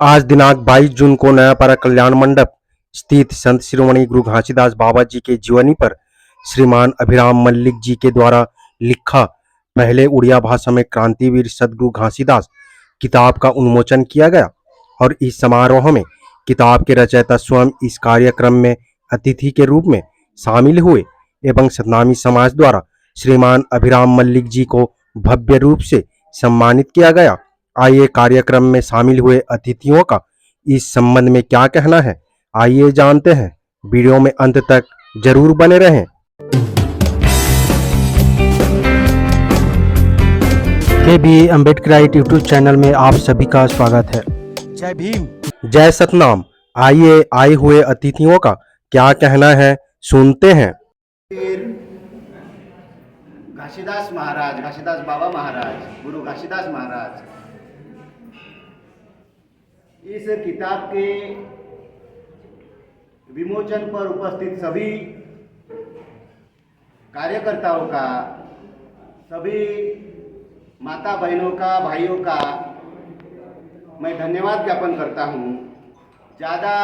आज दिनांक 22 जून को नयापारा कल्याण मंडप स्थित संत शिरोमणि गुरु घासीदास बाबा जी के जीवनी पर श्रीमान अभिराम मल्लिक जी के द्वारा लिखा पहले उड़िया भाषा में क्रांतिवीर सदगुरु घासीदास किताब का उन्मोचन किया गया और इस समारोह में किताब के रचयिता स्वयं इस कार्यक्रम में अतिथि के रूप में शामिल हुए एवं सतनामी समाज द्वारा श्रीमान अभिराम मल्लिक जी को भव्य रूप से सम्मानित किया गया। आइए कार्यक्रम में शामिल हुए अतिथियों का इस संबंध में क्या कहना है, आइए जानते हैं। वीडियो में अंत तक जरूर बने रहें। के बी अम्बेडकराइट यूट्यूब चैनल में आप सभी का स्वागत है। जय भीम, जय सतनाम। आइए आए हुए अतिथियों का क्या कहना है, सुनते हैं। घासीदास महाराज, घासीदास बाबा महाराज, गुरु घासीदास महाराज, इस किताब के विमोचन पर उपस्थित सभी कार्यकर्ताओं का, सभी माता बहनों का, भाइयों का मैं धन्यवाद ज्ञापन करता हूँ। ज़्यादा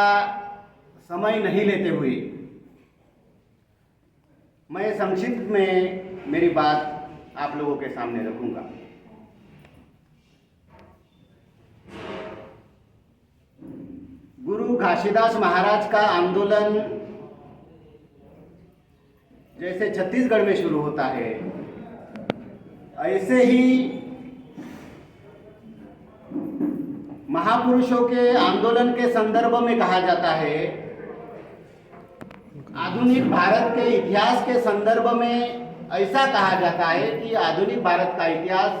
समय नहीं लेते हुए मैं संक्षिप्त में मेरी बात आप लोगों के सामने रखूंगा। गुरु घासीदास महाराज का आंदोलन जैसे छत्तीसगढ़ में शुरू होता है, ऐसे ही महापुरुषों के आंदोलन के संदर्भ में कहा जाता है। आधुनिक भारत के इतिहास के संदर्भ में ऐसा कहा जाता है कि आधुनिक भारत का इतिहास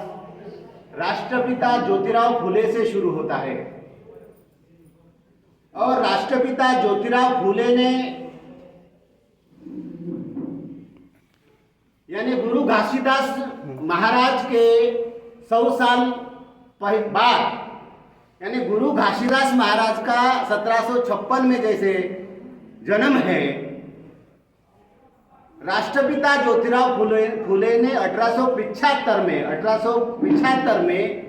राष्ट्रपिता ज्योतिराव फुले से शुरू होता है और राष्ट्रपिता ज्योतिराव फुले ने यानी गुरु घासीदास महाराज के 100 साल बाद यानी गुरु घासीदास महाराज का 1756 में जैसे जन्म है, राष्ट्रपिता ज्योतिराव फुले ने 1875 में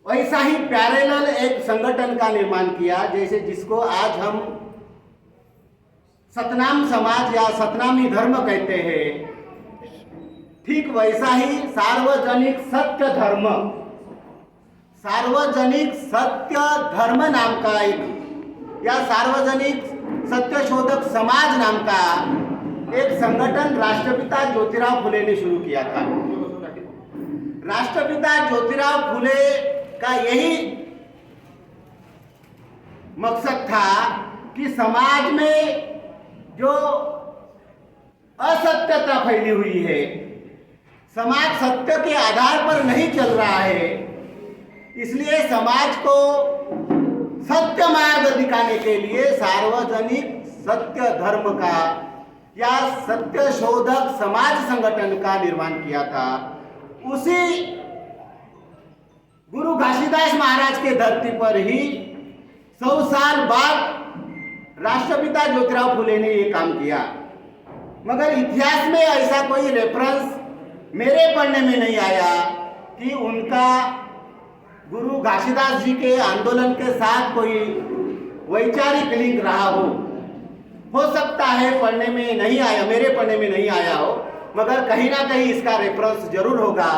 वैसा ही पैरेलल एक संगठन का निर्माण किया, जैसे जिसको आज हम सतनाम समाज या सतनामी धर्म कहते हैं। ठीक वैसा ही सार्वजनिक सत्य धर्म नाम का एक या सार्वजनिक सत्यशोधक समाज नाम का एक संगठन राष्ट्रपिता ज्योतिराव फुले ने शुरू किया था। राष्ट्रपिता ज्योतिराव फुले का यही मकसद था कि समाज में जो असत्यता फैली हुई है, समाज सत्य के आधार पर नहीं चल रहा है, इसलिए समाज को सत्य मार्ग दिखाने के लिए सार्वजनिक सत्य धर्म का या सत्य शोधक समाज संगठन का निर्माण किया था। उसी गुरु घासीदास महाराज के धरती पर ही 100 साल बाद राष्ट्रपिता ज्योतिराव फुले ने ये काम किया। मगर इतिहास में ऐसा कोई रेफरेंस मेरे पढ़ने में नहीं आया कि उनका गुरु घासीदास जी के आंदोलन के साथ कोई वैचारिक लिंक रहा हो सकता है पढ़ने में नहीं आया, मेरे पढ़ने में नहीं आया हो, मगर कहीं ना कहीं इसका रेफरेंस जरूर होगा।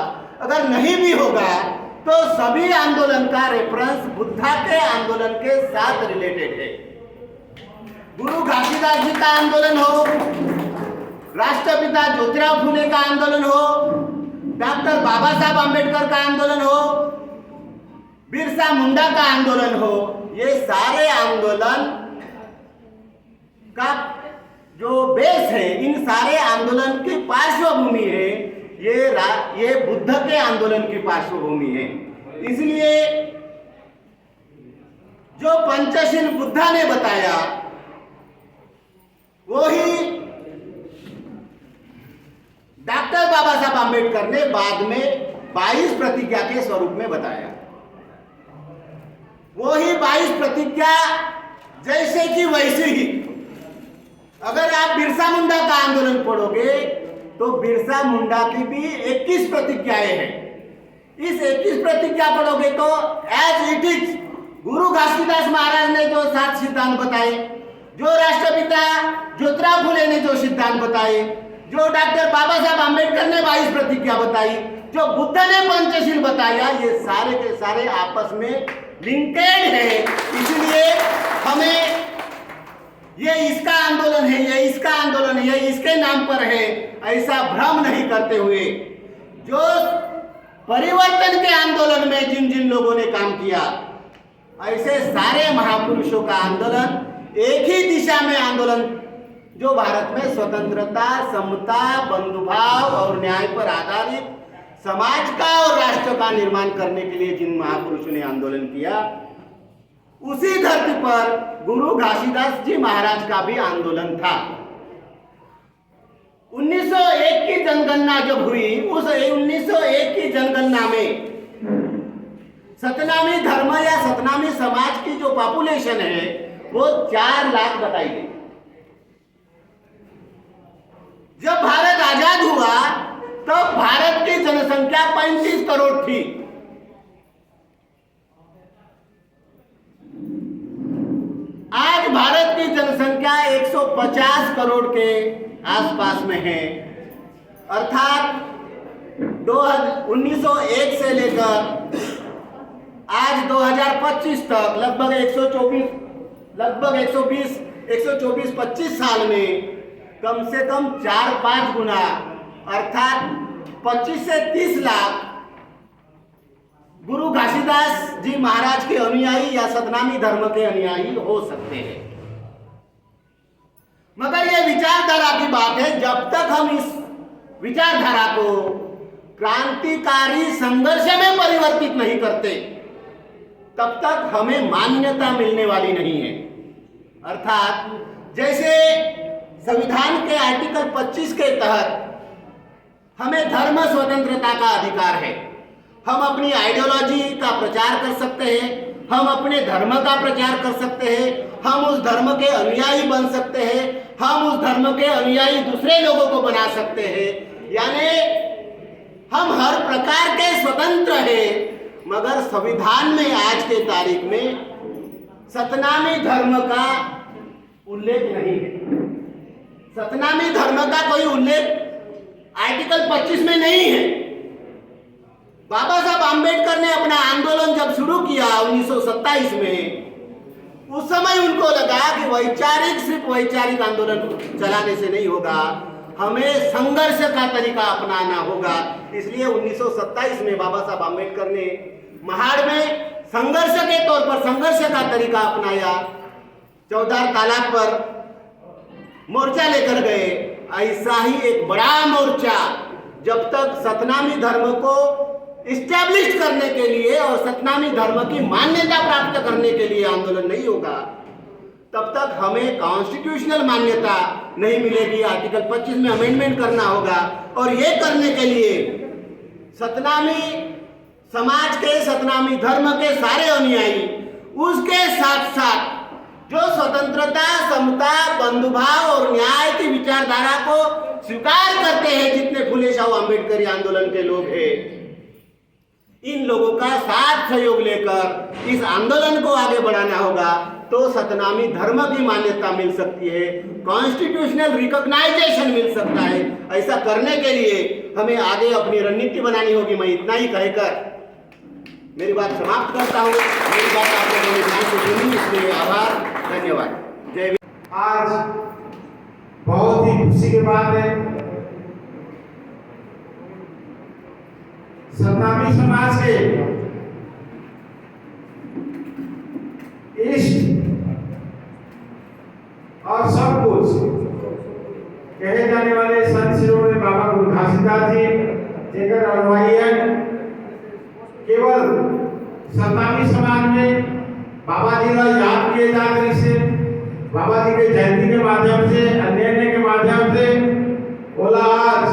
अगर नहीं भी होगा तो सभी आंदोलन का रेफरेंस बुद्धा के आंदोलन के साथ रिलेटेड है। गुरु घासीदास जी का आंदोलन हो, राष्ट्रपिता ज्योतिराव फुले का आंदोलन हो, डॉक्टर बाबा साहब आंबेडकर का आंदोलन हो, बिरसा मुंडा का आंदोलन हो, ये सारे आंदोलन का जो बेस है, इन सारे आंदोलन की पार्श्वभूमि है, ये बुद्ध के आंदोलन की पार्श्वभूमि है। इसलिए जो पंचशील बुद्धा ने बताया वो ही डॉक्टर बाबा साहब आंबेडकर ने बाद में 22 प्रतिज्ञा के स्वरूप में बताया। वो ही 22 प्रतिज्ञा जैसे कि वैसे ही अगर आप बिरसा मुंडा का आंदोलन पढ़ोगे तो बिरसा मुंडा की भी 21 प्रतिज्ञाएं हैं। इस 21 प्रतिज्ञा पढ़ोगे तो एज इट इज 7 सिद्धांत बताए, जो राष्ट्रपिता ज्योतिराव फुले ने जो सिद्धांत बताए, जो डॉक्टर बाबा साहब आम्बेडकर ने 22 प्रतिज्ञा बताई, जो बुद्ध ने पंचशील बताया, ये सारे के सारे आपस में लिंकेड है। इसलिए हमें ये इसका आंदोलन है, ये इसका आंदोलन है, ये इसके नाम पर है, ऐसा भ्रम नहीं करते हुए जो परिवर्तन के आंदोलन में जिन जिन लोगों ने काम किया, ऐसे सारे महापुरुषों का आंदोलन एक ही दिशा में आंदोलन, जो भारत में स्वतंत्रता, समता, बंधुभाव और न्याय पर आधारित समाज का और राष्ट्र का निर्माण करने के लिए जिन महापुरुषों ने आंदोलन किया, उसी धरती पर गुरु घासीदास जी महाराज का भी आंदोलन था। 1901 की जनगणना जब हुई, उस 1901 की जनगणना में सतनामी धर्म या सतनामी समाज की जो पॉपुलेशन है वो 4 लाख बताई गई। जब भारत आजाद हुआ तब भारत की जनसंख्या 35 करोड़ थी। आज भारत की जनसंख्या 150 करोड़ के आसपास में है, अर्थात 1901 से लेकर आज 2025 तक लगभग 124-25 साल में कम से कम 4-5 गुना, अर्थात 25 से 30 लाख गुरु घासीदास जी महाराज के अनुयायी या सतनामी धर्म के अनुयायी हो सकते हैं। मगर यह विचारधारा की बात है, जब तक हम इस विचारधारा को क्रांतिकारी संघर्ष में परिवर्तित नहीं करते तब तक हमें मान्यता मिलने वाली नहीं है। अर्थात जैसे संविधान के आर्टिकल 25 के तहत हमें धर्म स्वतंत्रता का अधिकार है, हम अपनी आइडियोलॉजी का प्रचार कर सकते हैं, हम अपने धर्म का प्रचार कर सकते हैं, हम उस धर्म के अनुयायी बन सकते हैं, हम उस धर्म के अनुयायी दूसरे लोगों को बना सकते हैं, यानी हम हर प्रकार के स्वतंत्र हैं। मगर संविधान में आज के तारीख में सतनामी धर्म का उल्लेख नहीं है। सतनामी धर्म का कोई उल्लेख आर्टिकल 25 में नहीं है। बाबा साहब आम्बेडकर ने अपना आंदोलन जब शुरू किया 1927 में, उस समय उनको लगा कि सिर्फ वैचारिक आंदोलन चलाने से नहीं होगा, हमें संघर्ष का तरीका अपनाना होगा। इसलिए 1927 में बाबा साहब आम्बेडकर ने महाड़ में संघर्ष के तौर पर संघर्ष का तरीका अपनाया, चौधार तालाब पर मोर्चा लेकर गए। ऐसा ही एक बड़ा मोर्चा जब तक सतनामी धर्म को इस्टेब्लिश करने के लिए और सतनामी धर्म की मान्यता प्राप्त करने के लिए आंदोलन नहीं होगा, तब तक हमें कॉन्स्टिट्यूशनल मान्यता नहीं मिलेगी। आर्टिकल 25 में अमेंडमेंट करना होगा और ये करने के लिए सतनामी समाज के, सतनामी धर्म के सारे अनुयायी, उसके साथ साथ जो स्वतंत्रता, समता, बंधुभाव और न्याय की विचारधारा को स्वीकार करते हैं, जितने फुले शाह अम्बेडकरी आंदोलन के लोग हैं, इन लोगों का साथ सहयोग लेकर इस आंदोलन को आगे बढ़ाना होगा, तो सतनामी धर्म की मान्यता मिल सकती है, कॉन्स्टिट्यूशनल रिकॉग्नाइजेशन मिल सकता है। ऐसा करने के लिए हमें आगे अपनी रणनीति बनानी होगी। मैं इतना ही कहकर मेरी बात समाप्त करता हूँ। मेरी बात आप लोगों ने ध्यान से सुनी, इसलिए आभार, धन्यवाद। जय भीम। आज बहुत ही खुशी की बात है, सतनामी समाज के इष्ट और सब कुछ कहे जाने वाले संत शिरोमणि बाबा गुरु घासीदास जी जेकर अनुयायी हैं, केवल सतनामी समाज में बाबा जी का याद किए जाने से, बाबा जी के जयंती के माध्यम से, अन्य के माध्यम से बोला, आज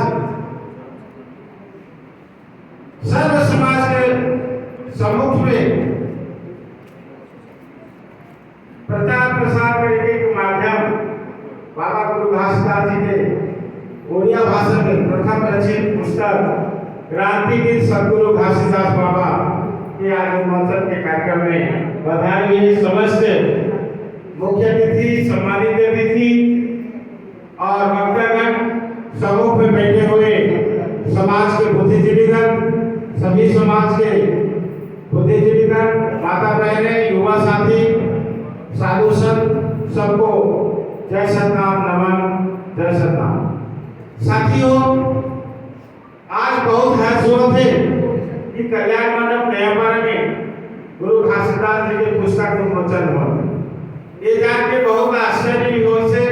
सर्व समाज के सम्मुख में प्रचार प्रसार करने के माध्यम बाबा गुरु घासीदास जी के ओडिया भाषा में प्रथम रचित पुस्तक क्रांतिवीर सदगुरु घासीदास बाबा के आज उन्मोचन के कार्यक्रम में बधाई समस्त मुख्य अतिथि, सम्मानित अतिथि और वक्तागण, समूह में बैठे हुए समाज के बुद्धिजीवीगण, सभी समाज के बुद्धिजीवीगण, माता बहनें, युवा साथी, साधु संत, सबको जय सतनाम, नमन, जय सतनाम। साथियों, आज बहुत हर्ष हुआ थे कि कल्याण मंडप नयापारा में गुरु घासीदास जी के पुस्तक विमोचन हुआ। ये जान के बहुत आश्चर्य भी हुआ से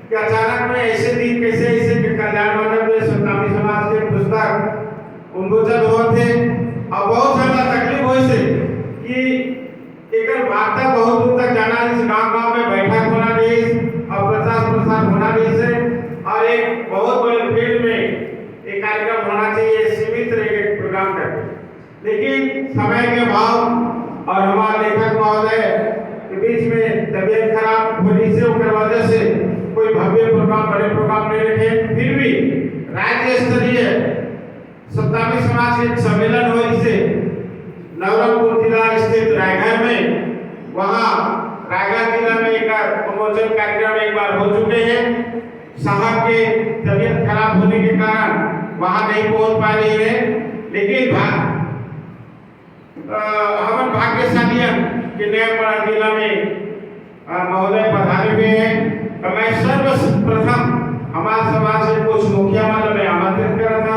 कि अचानक में ऐसे दिन कैसे ऐसे कि कल्याण मंडप में सतनामी समाज के पुस्तक उन्मोचन हुए थे और बहुत ज्यादा तकलीफ हुई से कि एक वार्ता बहुत दूर तक जाना, इस गांव में बैठक होना नहीं और प्रचार प्रसार होना नहीं से और एक बहुत बड़े फील्ड में एक कार्यक्रम होना चाहिए, सीमित रहे एक प्रोग्राम कर। लेकिन समय के अभाव और हमारे लेखक महोदय के बीच में तबीयत खराब होने से वजह से कोई भव्य प्रोग्राम, बड़े प्रोग्राम नहीं रखे। फिर भी राज्य स्तरीय सत्तावी समाज के एक सम्मेलन हुआ जिसे नवरंगपुर जिला स्थित रायगढ़ में, वहाँ रायगढ़ जिला में एक प्रमोचन कार्यक्रम एक बार हो चुके हैं। साहब के तबीयत खराब होने के कारण वहाँ नहीं पहुँच पा रही है, लेकिन हम भाग्यशाली हैं कि नयापारा जिला में महोदय पधारे हुए हैं। तो मैं सर्वप्रथम हमारे समाज से कुछ मुखिया वालों में आमंत्रित कर रहा था,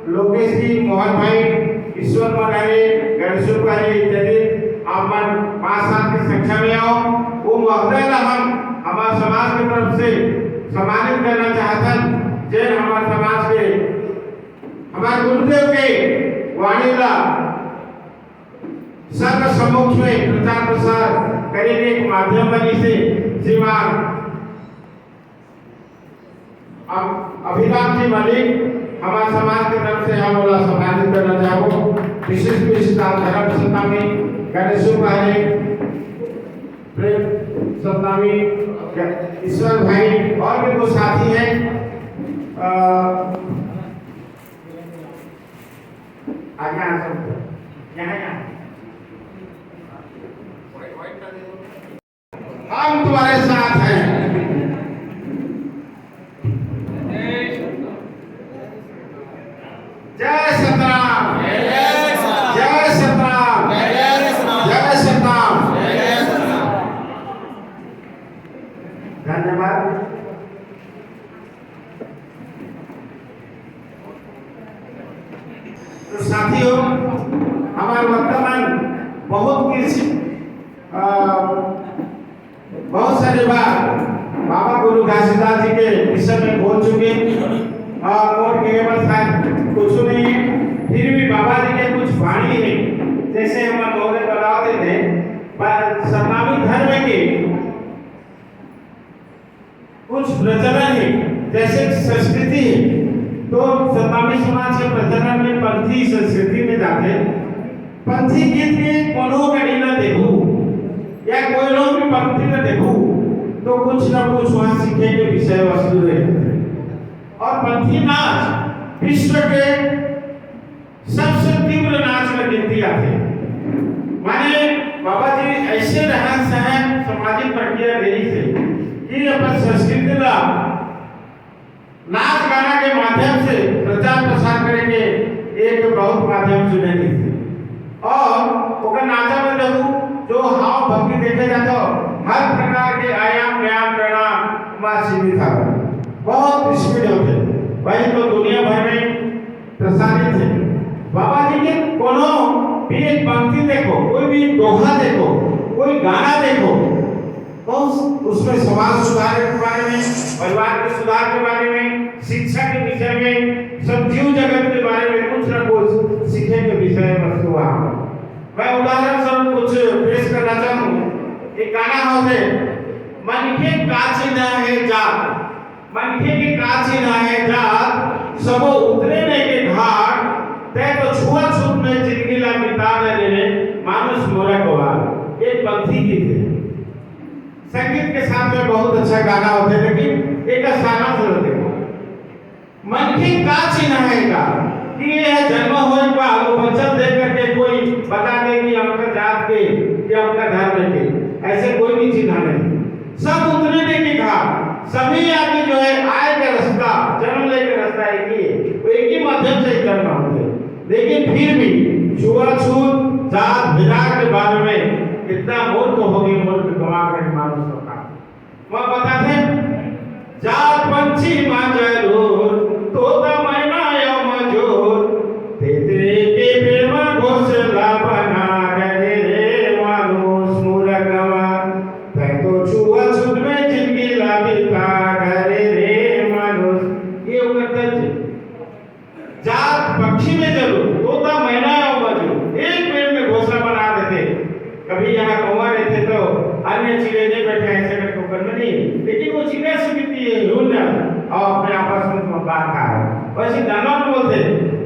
लोकेश जी, मोहन भाई, ईश्वर मनारे, गणेश भाई इत्यादि, आप 5-7 की संख्या में आओ। वो महोदय का हम हमारे समाज की तरफ से सम्मानित करना चाहता है। जैन हमारे समाज के हमारे गुरुदेव के वाणी का सर्व सम्मुख में प्रचार प्रसार करेंगे एक माध्यम बनी से श्रीमान अभिराम जी मलिक हमारे समाज की तरफ से हम बोला सम्मानित करना चाहो। विशिष्ट विशिष्ट धर्म सतनामी गणेश भाई, प्रेम सतनामी, ईश्वर भाई और भी कुछ साथी हैं। आगे आ सकते यहाँ हम तुम्हारे साथ हैं। जय सतनाम, जय सतनाम, जय सतनाम। धन्यवाद। तो साथियों, हमारे वर्तमान बहुत सारी बार बाबा गुरु घासीदास जी के विषय में बोल चुके और कुछ नहीं है, फिर भी बाबा जी के कुछ वाणी है, जैसे हम महोदय बताते थे सतनामी धर्म के कुछ प्रचलन है, जैसे संस्कृति है। तो सतनामी समाज के प्रचलन में पंथी संस्कृति में जाते, पंथी गीत के कोनो कड़ी न देखू या कोई लोग भी पंथी न देखू तो कुछ न कुछ वहाँ सीखे के विषय वस्तु रहते। और पंथी नाच विश्व के सबसे तीव्र नाच में गिनती आते। माने बाबा जी ऐसे रहन सहन सामाजिक प्रक्रिया रही से कि अपन संस्कृति का नाच गाना के माध्यम से प्रचार प्रसार करेंगे एक बहुत माध्यम चुनेंगे। और नाचा में देखो जो हाव भक्ति देखे जाता हर प्रकार के आयाम व्यायाम करना वहाँ सीमित था, बहुत स्पीड होते वही तो दुनिया भर में प्रसारित है। बाबा जी के कोनो भी एक पंक्ति देखो, कोई भी दोहा देखो, कोई गाना देखो, तो उसमें समाज सुधार के बारे में, परिवार के सुधार के बारे में, शिक्षा के विषय में, सब जीव जगत के बारे में कुछ न कुछ सीखे के विषय वस्तु वहाँ। मैं उदाहरण स्वरूप कुछ पेश करना चाहूँ। एक गाना होते मनखे काची ना है जात, मनखे की काची ना है जात, सबो उतरे ने के घाट, तय तो छुआछूत में जिंदगी ला बिता देने मानुष मोरा गवार। एक पंक्ति गीत है, संगीत के साथ में बहुत अच्छा गाना होते, लेकिन एक सारा से होते मनखे काची ना है का कि ये जन्म होने पर वो बच्चा देख करके कोई बता दे कि आपका जात के या आपका धर्म के, ऐसे कोई भी चिन्ह नहीं। सब उतने ने कहा, सभी आदमी जो है आय का रास्ता, जन्म लेकर रास्ता एक ही है, वो एक ही माध्यम से जन्म होते हैं। लेकिन फिर भी छुआछूत जात विराट के बारे में कितना मूर्ख हो गए, मूर्ख गवा कर मानुष का वह बताते हैं, जात पंछी मांजरूर तोता मैना या मजूर तेरे के प्रेम घोसला बना रे रे मानुष मूर्खवा तै तो छुआछूत में जिंदगी लाबिता रे रे मानुष। ये करता है जात पक्षी में जरूर, तोता मैना या मजूर एक पेड़ में घोसला बना देते। कभी यहाँ कौवा रहते तो अन्य चिड़िया नहीं बैठे ऐसे करके ऊपर में नहीं, लेकिन वो चिड़िया सुनती है और अपने आपस में बात का है। वैसे जानवर बोलते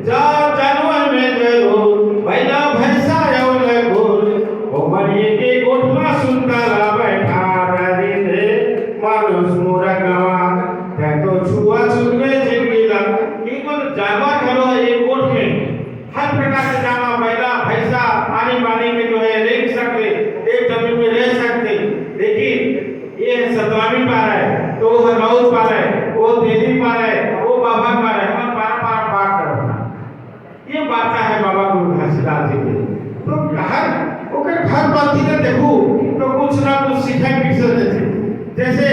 जा जानवर में जरूर बैला भैंसा या लगुर ओ मरिए के गोठमा सुनता ला बैठा रे रे मानुष मूर्खवा तै तो छुआछूत में जिंदगी ला। केवल जानवर खड़ो है एक गोठ में, हर प्रकार के जानवर बैला भैंसा पानी पानी में जो है रह सकते, एक जमीन में रह सकते, लेकिन ये 17वीं पारा है तो वो रौद पारा है, वो तेली पारा है, वो बाबा पारा है, हम पारा पारा पार करना। ये बात है बाबा गुरु घासीदास जी के। तो घर बाती ने देखो तो कुछ ना कुछ सीखे पीछे देते, जैसे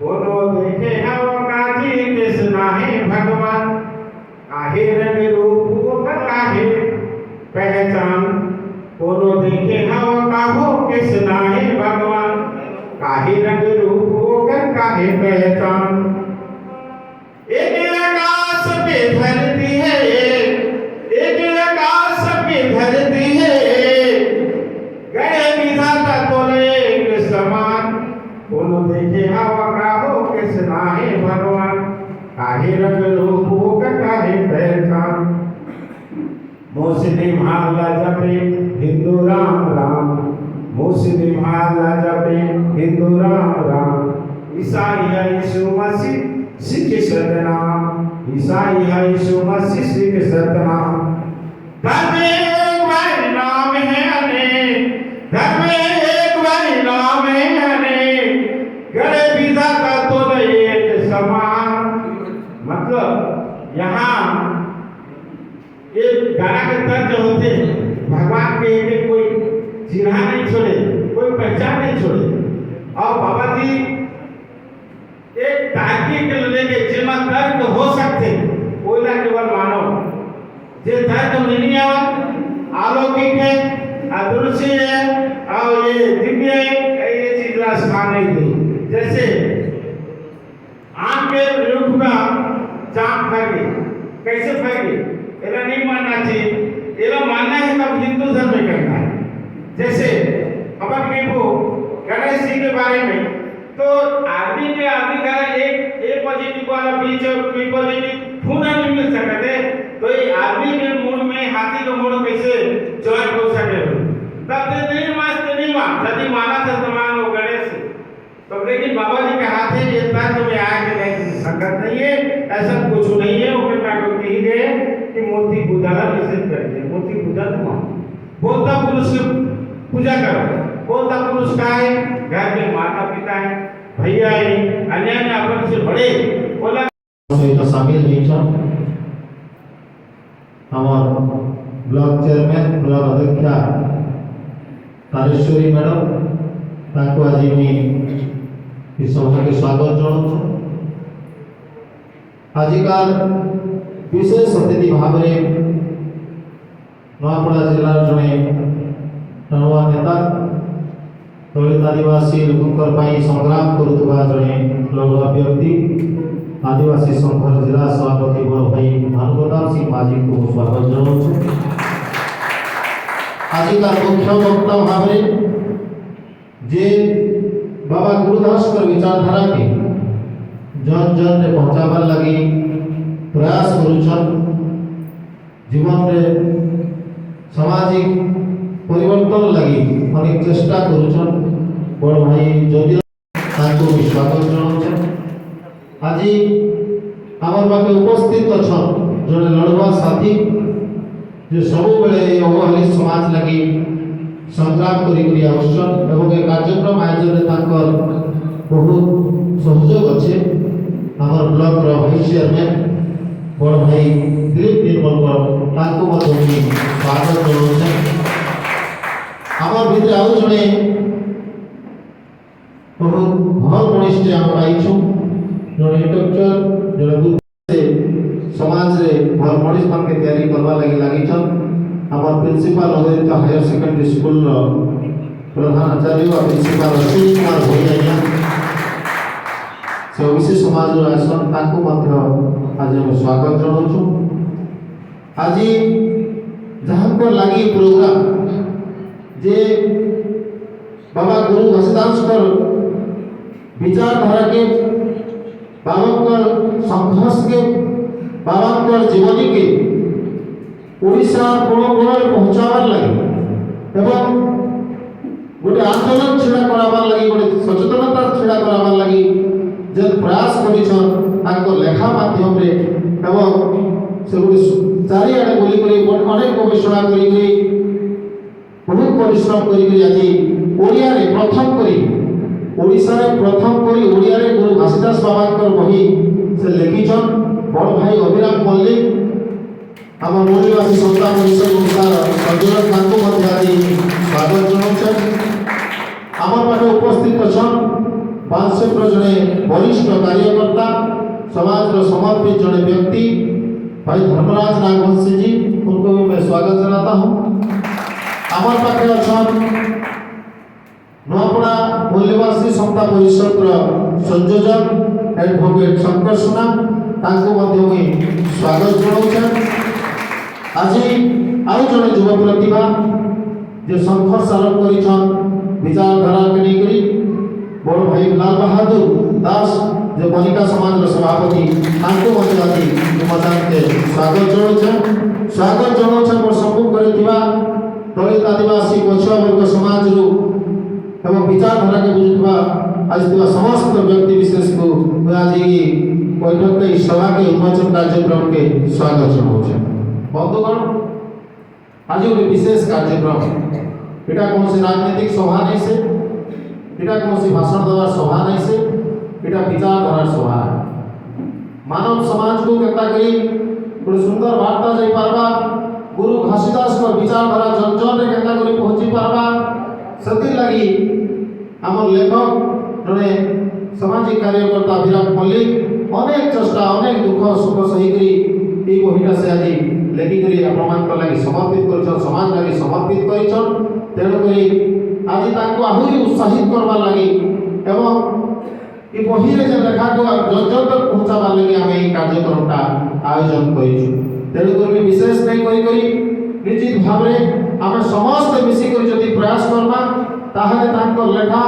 बोलो देखे हम काजी कृष्णा है भगवान काहे रंग रूप काहे पहचान बोलो देखे हम काहो कृष्णा है भगवान काहे रंग रूप काहे पहचान। एक आकाश पे धरती है, एक आकाश पे धरती है गए विधाता तोरे एक समान बोलो देखे हवा काहो कृष्णा है भगवान काहे रंग रूप काहे पहचान। मुस्लिम हाला जपे हिंदू राम राम, मुस्लिम हाला जपे हिंदू राम राम, ईसाई है यीशु मसीह सिख सतनाम, ईसाई है यीशु मसीह सिख सतनाम। धर्म एक भाई नाम है अनेक, धर्म एक भाई नाम है अनेक गड़े विधाता तो एक समान। मतलब यहाँ ये गाना के तर्ज होते भगवान के एक कोई चिन्ह नहीं छोड़े, कोई पहचान नहीं छोड़े। और बाबा जी एक तार्किक लेके जिसमें तर्क हो सकते कोई ना केवल मानो जे तर्क नहीं अलौकिक है, अदृश्य है और ये दिव्य है, ये चीज स्थान नहीं दी। जैसे आंख के रूप का चांद फैली, कैसे फैली ये नहीं मानना चाहिए, ये मानना है तब हिंदू धर्म में करना है। जैसे अपन देखो गणेश जी के बारे में तो आदमी के आदमी का एक पॉजिटिव वाला बीच बी पॉजिटिव खून नहीं मिल सकते, तो ये आदमी के मूड में हाथी का मूड कैसे जॉइंट हो सके तब नहीं मानते नहीं मान यदि माना था समान हो गणेश तो। लेकिन बाबा जी के हाथ है ये तर्क में आया कि नहीं संगत नहीं है, ऐसा कुछ नहीं है। वो क्या कही गए कि मूर्ति पूजा निषेध करके मूर्ति पूजा तुम बोलता पुरुष की पूजा करो, बोलता पुरुष का है घर में माता पिता है भैया है अन्य अपन से बड़े बोला सहित शामिल होइछन हमर ब्लॉक चेयरमैन ब्लॉक अध्यक्षा तारेश्वरी मैडम ताको आज इस सभा के स्वागत जनाऊँ। आजिकाल विशेष अतिथि भाव में नवापड़ा जिलार जड़े टणुआ नेता दलित आदिवासी लोकंकर संग्राम करुवा जड़े लड़ुआ व्यक्ति आदिवासी संघर जिला सभापति बड़ भाई भानुप्रताप सिंह माझी को स्वागत जनाऊँ। आजिकाल मुख्य वक्ता भाव जे बाबा गुरुदास कर विचारधारा के जन जन ने पहुँचाबार लगी प्रयास करुछन, जीवन में सामाजिक परिवर्तन लगी अनेक चेष्टा करुछन बड़ भाई ज्योति ताको भी स्वागत जनाऊँ। आज आमर पाखे उपस्थित अच्छा जड़े लड़ुआ साथी जो सब बेले अवहेलित समाज लगी संग्राम करी आसन एवं ए कार्यक्रम आयोजन तांकर बहुत सहयोग अच्छे आमर ब्लॉक रो वाइस चेयरमैन बड़ भाई दिलीप निर्मलकर तांको मधुनी स्वागत जनाउछे। आमर भितर आउ जणे बहुत भल मनुष्य आम पाइछु जणे डॉक्टर जणे बुद्ध से समाज रे भल मनुष्य मन के तैयारी करबा लागि छन। आमर प्रिंसिपल नवोदित हायर सेकेंडरी स्कूल रो प्रधान आचार्य और प्रिंसिपल अश्विनी कुमार भैया से ओबीसी समाज रो आसन तांको मध्य आज हम स्वागत जनाउछु। आज जहां को लागि प्रोग्राम जे बाबा गुरु घसीदास कर विचारधारा के बाबा कर संघर्ष के बाबा कर जीवनी के ओडिशा कोण कोण पहुंचाबार लगे एवं गोटे आंदोलन छिड़ा कराबार लगी गोटे सचेतनता छिड़ा कराबार लगी जन प्रयास करिछन ताको लेखा माध्यम रे एवं से गोटे चारिआडे बोली करी अनेक गवेषणा करी बहुत परिश्रम करी आज ओडिया रे प्रथम करी ओडिशा रे प्रथम करी ओडिया रे गुरु घसीदास बाबा कर बही से लिखिछन बड़ भाई अभिराम मल्लिक आम मूल्यवासी संस्था परिषद अनुसार संयोजक तांको मध्य आज स्वागत जनाउछन। आम पाखे उपस्थित अछन बांसेप्र जड़े वरिष्ठ कार्यकर्ता समाज समर्पित जड़े व्यक्ति भाई धर्मराज नागवंशी जी, उनको भी मैं स्वागत जनाता हूँ। आम पाखे अछन नुआपड़ा मूल्यवासी संस्था परिषद संयोजक एडवोकेट शंकर सुना तांको मध्य मुई स्वागत जनाउछन। आज आउ जड़े युवा प्रतिभा जे संघर्ष आरंभ करिछन विचारधारा के लेकरी बड़ भाई लाल बहादुर दास जे बनिका समाज रो सभापति तांको मध्य आज मदान के स्वागत जनाउछन और सम्मुख करिथिबा दलित आदिवासी पछुआ वर्ग समाज रो एवं विचारधारा के बुझुथिबा आज थिबा समस्त व्यक्ति विशेष को आज बैठक के सभा के उन्मोचन कार्यक्रम के स्वागत जनाउछन। बंधुगण आज गोटे विशेष कार्यक्रम एटा कौन से राजनीतिक सभा नहीं से एटा कौन से भाषण देवार सभा नहीं से एटा विचारधारा सभा है। मानव समाज को केता करी गोटे सुंदर वार्ता जाई पारबा गुरु घसीदास को विचारधारा जन जन रे केता करी पहुंची पारबा सती लगी हमर लेखक जने सामाजिक कार्यकर्ता अभिराम मल्लिक अनेक चेष्टा अनेक दुख सुख सही करी ए बहिटा से आज लेखिकी आपण लगी समर्पित कर समाज लगी समर्पित कर तेणुकरी आज ताको आहुरी उत्साहित करवार लगी एवं ये बही रे जे लेखा को जन जन तक पहुंचाबार लगी आम ये कार्यक्रमटा आयोजन करिछु। तेणुकरी विशेष नहीं करी निश्चित भाव में आम समस्त मिसिक जदि प्रयास करबा ताहले तांको लेखा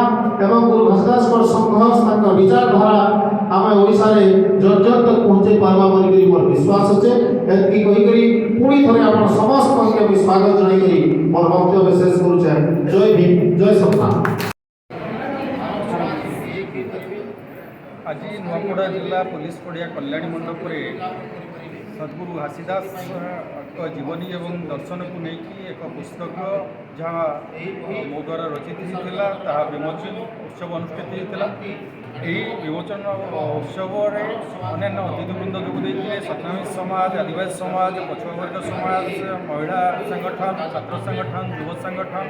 एवं गुरु घसीदास कर संघर्ष तांको विचारधारा आम ओडिशा रे जन जन तक पहुंचे पारबा बोली मोर विश्वास अछि। एतकी कहि करी पुणी थरे आपण समस्त के स्वागत जणाई करी मोर वक्तव्य विशेष करू छै। जय भीम जय संविधान। आज नुआपड़ा जिला पुलिस पड़िया कल्याणी मंडप सद्गुरु घसीदास जीवनी एवं दर्शन को लेकिन एक पुस्तक जहाँ मो द्वारा रचित होता विमोचन उत्सव अनुष्ठित होता। यही विमोचन उत्सव अन्य अतिथिवृंद जोगदे सतनामी समाज आदिवासी समाज पछुआ वर्ग समाज महिला संगठन छात्र संगठन युव संगठन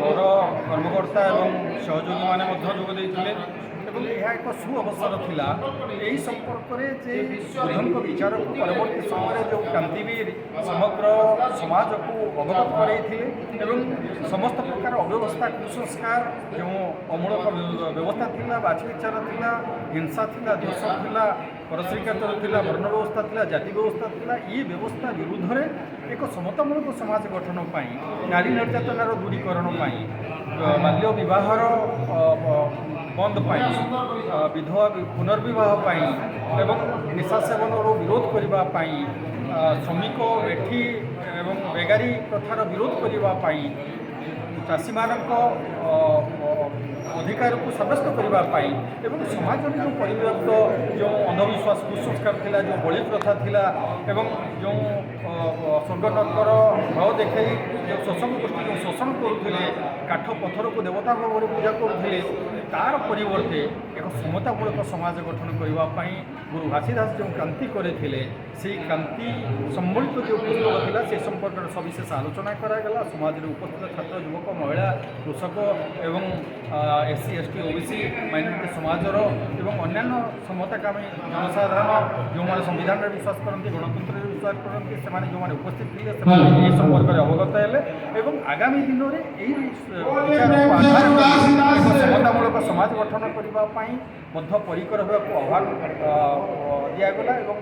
पौर कर्मकर्ता एवं सहयोगी मैंने जोगदे यह एक सुअवसर थिला यही संपर्क में जे बुद्धन को विचार परवर्ती समय जो क्रांतिवीर समग्र समाज को अवगत कर समस्त प्रकार अव्यवस्था कुसंस्कार जो अमूलक व्यवस्था थिला बाछविचार थिला हिंसा थिला द्वेष थिला परश्रीकातर थिला वर्ण व्यवस्था थिला जाति व्यवस्था थिला ये व्यवस्था विरुद्ध में एक समतामूलक समाज गठन पाई नारी निर्यातनार दूरीकरण पाई बाल्य विवाहर बंद पाई विधवा पुनर्विवाह पाई एवं निशा सेवन विरोध करने श्रमिक एठी एवं बेगारी प्रथार विरोध करने चाषी मानक अधिकार को सब्यस्त करने एवं समाज में जो परिव्यक्त जो अंधविश्वास कुसंस्कार थिला जो बलि प्रथा थिला एवं जो स्वर्ग नरकर भाव देखे जो शोषक गोष्ठी जो କରୁଥିଲେ, କାଠ ପଥରକୁ ଦେବତା ଭାବରେ ପୂଜା କରୁଥିଲେ, ତାର ପରିବର୍ତ୍ତେ ଏକ ସମତାମୂଳକ ସମାଜ ଗଠନ କରିବା ପାଇଁ ଗୁରୁ ଘାସିଦାସ ଯେଉଁ କ୍ରାନ୍ତି କରିଥିଲେ, ସେହି କ୍ରାନ୍ତି ସମ୍ବଳିତ ଯେଉଁ ପୁସ୍ତକ ଥିଲା ସେ ସମ୍ପର୍କରେ ସବିଶେଷ ଆଲୋଚନା କରାଗଲା। ସମାଜରେ ଉପସ୍ଥିତ ଛାତ୍ର, ଯୁବକ, ମହିଳା, କୃଷକ ଏବଂ SC ST OBC ମାଇନରିଟି ସମାଜର ଏବଂ ଅନ୍ୟାନ୍ୟ ସମତାକାମୀ ଜନସାଧାରଣ ଯେଉଁମାନେ ସମ୍ବିଧାନରେ ବିଶ୍ୱାସ କରନ୍ତି, ଗଣତନ୍ତ୍ରରେ ବିଶ୍ୱାସ କରନ୍ତି, ସେମାନେ ଯେଉଁମାନେ ଉପସ୍ଥିତ ଥିଲେ ସେମାନେ ଏହି ସମ୍ପର୍କରେ ଅବଗତ ହେଲେ ଏବଂ ଆଗାମୀ ଦିନରେ ଏହି ବିଚାରକୁ ଆଧାର କରି ଏକ ସମତାମୂଳକ ସମାଜ ଗଠନ କରିବା ପାଇଁ ବଦ୍ଧପରିକର ହେବାକୁ ଆହ୍ୱାନ ଦିଆଗଲା ଏବଂ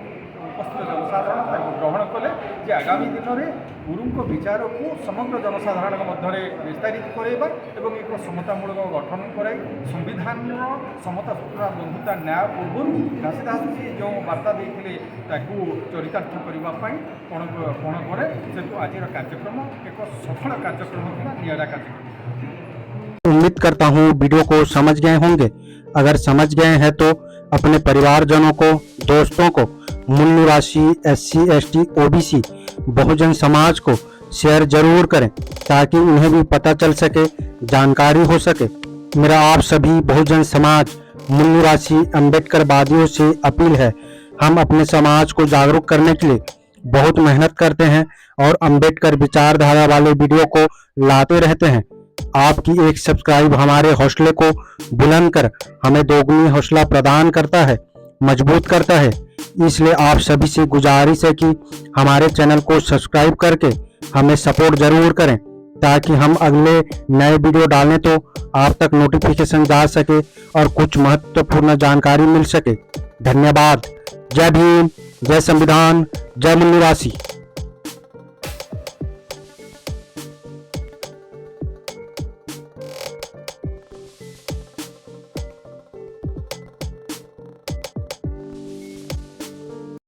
ଉପସ୍ଥିତ ଜନସାଧାରଣ ତାକୁ ଗ୍ରହଣ କଲେ ଯେ ଆଗାମୀ ଦିନରେ ଗୁରୁଙ୍କ ବିଚାରକୁ ସମଗ୍ର ଜନସାଧାରଣଙ୍କ ମଧ୍ୟରେ ବିସ୍ତାରିତ କରାଇବା ଏବଂ ଏକ ସମତାମୂଳକ ଗଠନ କରାଇ ସମ୍ବିଧାନର ସମତା, ସୂତ୍ରତା, ବନ୍ଧୁତା, ନ୍ୟାୟ ପୂର୍ବରୁ ଘାସିଦାସଜୀ ଯେଉଁ ବାର୍ତ୍ତା ଦେଇଥିଲେ ତାକୁ ଚରିତାର୍ଥ କରିବା ପାଇଁ କ'ଣ କରେ ସେଠୁ ଆଜିର କାର୍ଯ୍ୟକ୍ରମ ଏକ ସଫଳ କାର୍ଯ୍ୟକ୍ରମ ଥିଲା, ନିଆରା କାର୍ଯ୍ୟକ୍ରମ। उम्मीद करता हूँ वीडियो को समझ गए होंगे। अगर समझ गए हैं तो अपने परिवारजनों को, दोस्तों को, मूल निवासी SC ST OBC Bahujan Samaj को शेयर जरूर करें ताकि उन्हें भी पता चल सके, जानकारी हो सके। मेरा आप सभी बहुजन समाज मूल निवासी अम्बेडकरवादियों से अपील है, हम अपने समाज को जागरूक करने के लिए बहुत मेहनत करते हैं और अम्बेडकर विचारधारा वाले वीडियो को लाते रहते हैं। आपकी एक सब्सक्राइब हमारे हौसले को बुलंद कर हमें दोगुनी हौसला प्रदान करता है, मजबूत करता है। इसलिए आप सभी से गुजारिश है कि हमारे चैनल को सब्सक्राइब करके हमें सपोर्ट जरूर करें ताकि हम अगले नए वीडियो डालें तो आप तक नोटिफिकेशन जा सके और कुछ महत्वपूर्ण जानकारी मिल सके। धन्यवाद। जय भीम, जय संविधान, जय मूल निवासी।